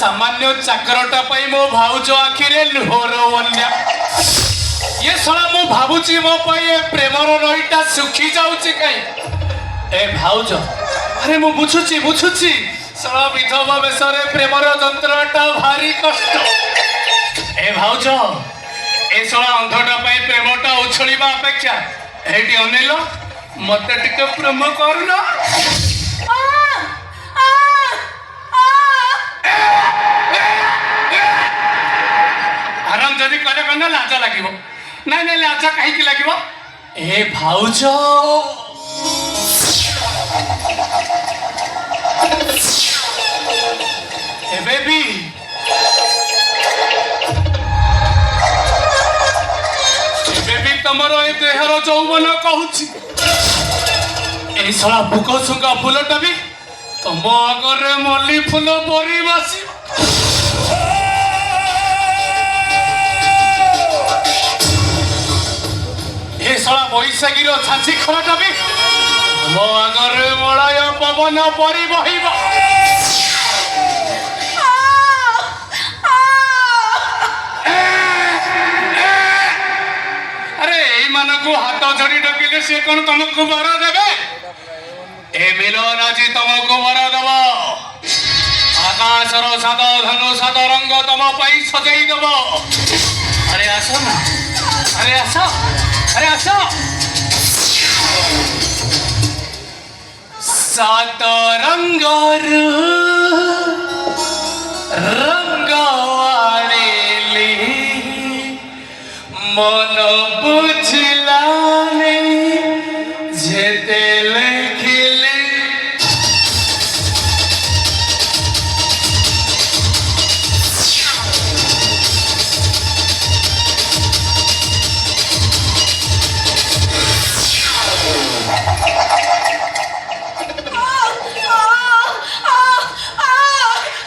सामान्य चाकरटा मो भाउज आखिरे लुहर बन्या ये सला मो भाबुची मो पई प्रेमर नईटा सुखी जाउची काई ए भाउज अरे मो बुझुची सला विधवा बेसरे प्रेमर जंत्रटा भारी कष्ट ए भाउज ए सला अंधटा पई प्रेमटा उछळीबा अपेक्षा एठी अनेलो मते टिके प्रेम करूना आराम जदि कले कना लाज लागिबो नहीं लाज कहीं लागिबो ए भाउज ए बेबी बेबी तमरो ए देहर जौवन कहूची ए सला बुक सुंगा फूलटा भी तम आगरे मल्ली फूल परी बसी ए सला बैशाखी छाची खराटा भी मो आगरे मलय पवन परी बहिब अरे एई मानकु हाथ जोड़ी डकिले से कोन तुमको वर देबे ए मिलन आज तुमको वर देब आकाशर सात धनु सात रंग तुम पाई सजाई देब अरे आस ना अरे आस अरे आस सात रंगर रंगवाली मन बुझलाने जेतेले